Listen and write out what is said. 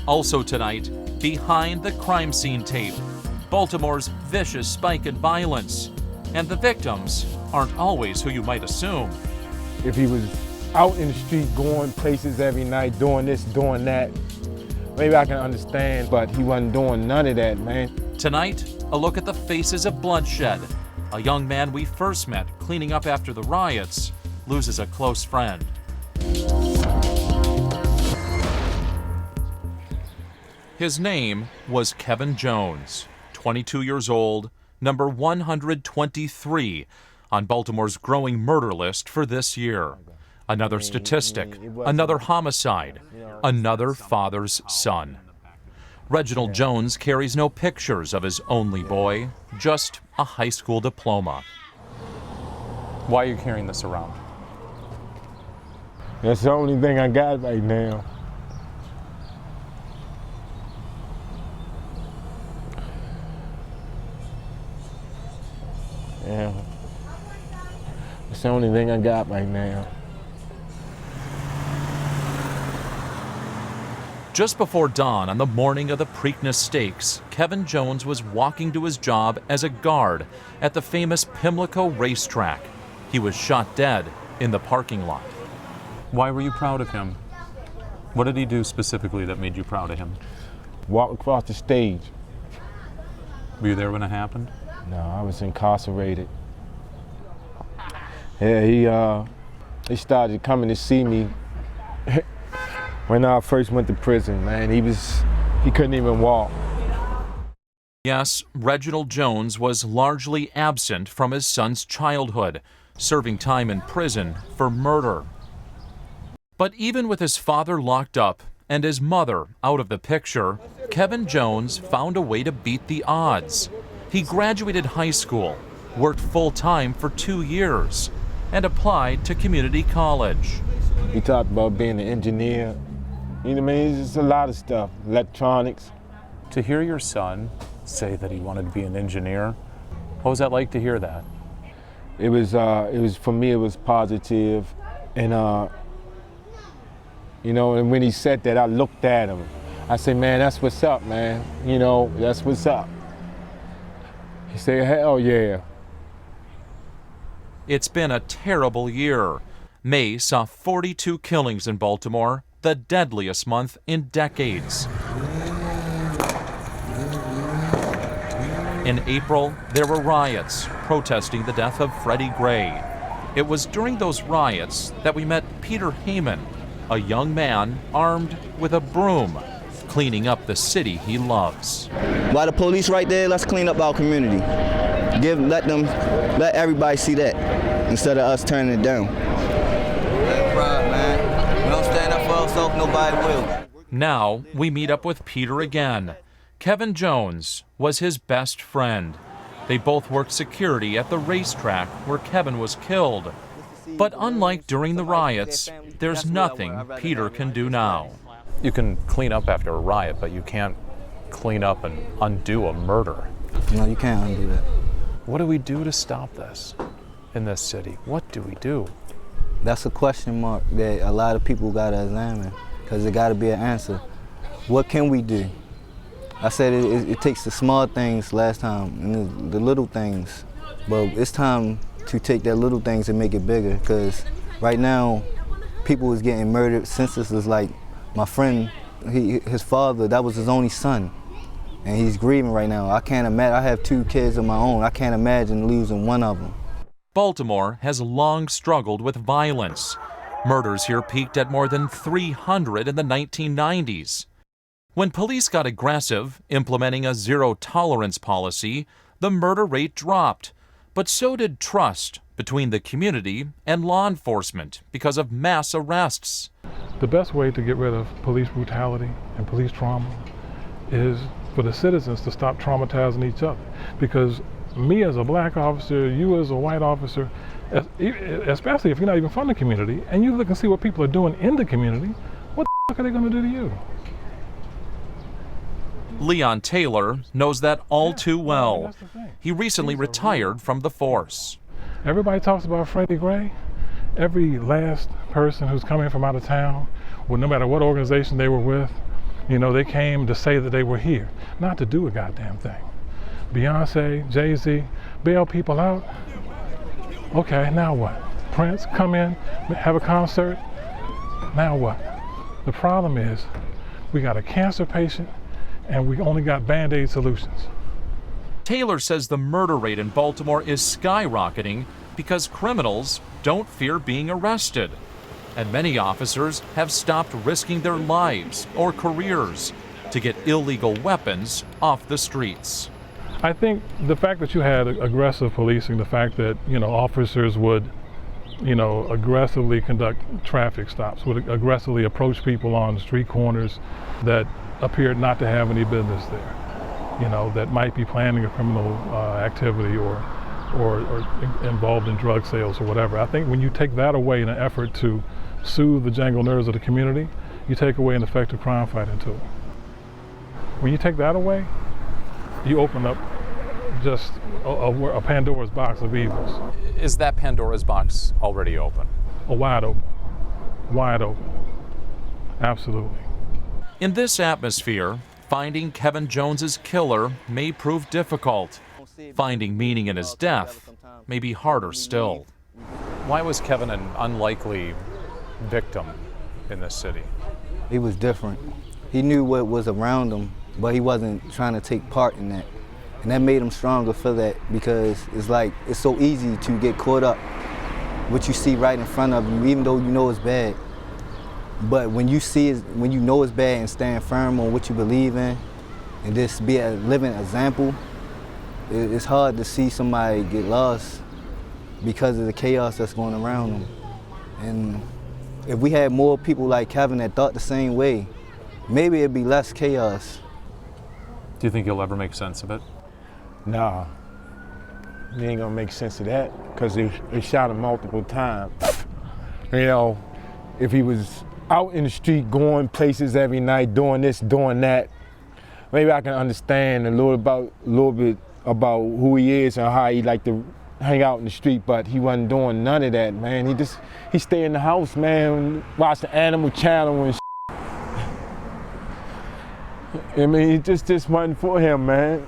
Also tonight, behind the crime scene tape, Baltimore's vicious spike in violence. And the victims aren't always who you might assume. If he was out in the street going places every night, doing this, doing that, maybe I can understand, but he wasn't doing none of that, man. Tonight, a look at the faces of bloodshed. A young man we first met cleaning up after the riots loses a close friend. His name was Kevin Jones, 22 years old, number 123 on Baltimore's growing murder list for this year. Another statistic, another homicide, another father's son. Reginald Jones carries no pictures of his only boy, just a high school diploma. Why are you carrying this around? That's the only thing I got right now. Yeah. It's the only thing I got right now. Just before dawn on the morning of the Preakness Stakes, Kevin Jones was walking to his job as a guard at the famous Pimlico racetrack. He was shot dead in the parking lot. Why were you proud of him? What did he do specifically that made you proud of him? Walk across the stage. Were you there when it happened? No, I was incarcerated. Yeah, he started coming to see me when I first went to prison, man. He couldn't even walk. Yes, Reginald Jones was largely absent from his son's childhood, serving time in prison for murder. But even with his father locked up and his mother out of the picture, Kevin Jones found a way to beat the odds. He graduated high school, worked full-time for 2 years, and applied to community college. He talked about being an engineer. You know what I mean? It's just a lot of stuff, electronics. To hear your son say that he wanted to be an engineer, what was that like to hear that? It was for me, it was positive. And, you know, and when he said that, I looked at him. I said, man, that's what's up, man. You know, that's what's up. He said, hell yeah. It's been a terrible year. May saw 42 killings in Baltimore, the deadliest month in decades. In April, there were riots protesting the death of Freddie Gray. It was during those riots that we met Peter Heyman, a young man armed with a broom, cleaning up the city he loves. While the police right there, let's clean up our community. Let everybody see that instead of us turning it down. Pride, man. We don't stand up for ourselves, nobody will. Now we meet up with Peter again. Kevin Jones was his best friend. They both worked security at the racetrack where Kevin was killed. But unlike during the riots, there's nothing Peter can do now. You can clean up after a riot, but you can't clean up and undo a murder. No, you can't undo that. What do we do to stop this in this city? What do we do? That's a question mark that a lot of people got to examine, because it got to be an answer. What can we do? I said it takes the small things last time, and the little things, but it's time to take that little things and make it bigger, because right now, people is getting murdered. Census is like, my friend, his father, that was his only son, and he's grieving right now. I can't imagine, I have 2 kids of my own, I can't imagine losing one of them. Baltimore has long struggled with violence. Murders here peaked at more than 300 in the 1990s. When police got aggressive, implementing a zero-tolerance policy, the murder rate dropped. But so did trust between the community and law enforcement because of mass arrests. The best way to get rid of police brutality and police trauma is for the citizens to stop traumatizing each other. Because me as a black officer, you as a white officer, especially if you're not even from the community, and you look and see what people are doing in the community, what the fuck are they going to do to you? Leon Taylor knows that all too well. He recently retired from the force. Everybody talks about Freddie Gray. Every last person who's coming from out of town, well, no matter what organization they were with, You know, they came to say that they were here, not to do a goddamn thing. Beyonce, Jay-Z, bail people out. Okay, now what? Prince, come in, have a concert. Now what? The problem is we got a cancer patient and we only got Band-Aid solutions. Taylor says the murder rate in Baltimore is skyrocketing because criminals don't fear being arrested. And many officers have stopped risking their lives or careers to get illegal weapons off the streets. I think the fact that you had aggressive policing, the fact that, you know, officers would, you know, aggressively conduct traffic stops, would aggressively approach people on street corners that appeared not to have any business there, you know, that might be planning a criminal activity or involved in drug sales or whatever. I think when you take that away in an effort to soothe the jangled nerves of the community, you take away an effective crime fighting tool. When you take that away, you open up just a Pandora's box of evils. Is that Pandora's box already open? Wide open. Wide open. Absolutely. In this atmosphere, finding Kevin Jones's killer may prove difficult. Finding meaning in his death may be harder still. Why was Kevin an unlikely victim in this city? He was different. He knew what was around him, but he wasn't trying to take part in that. And that made him stronger for that, because it's like, it's so easy to get caught up what you see right in front of you, even though you know it's bad. But when you see it, when you know it's bad and stand firm on what you believe in, and just be a living example, it's hard to see somebody get lost because of the chaos that's going around them. And if we had more people like Kevin that thought the same way, maybe it'd be less chaos. Do you think you'll ever make sense of it? Nah, you ain't gonna make sense of that, because they shot him multiple times. You know, if he was out in the street going places every night, doing this, doing that, maybe I can understand a little bit about who he is and how he like to hang out in the street, but he wasn't doing none of that, man. He stay in the house, man, watch the Animal Channel and I mean, it just wasn't for him, man.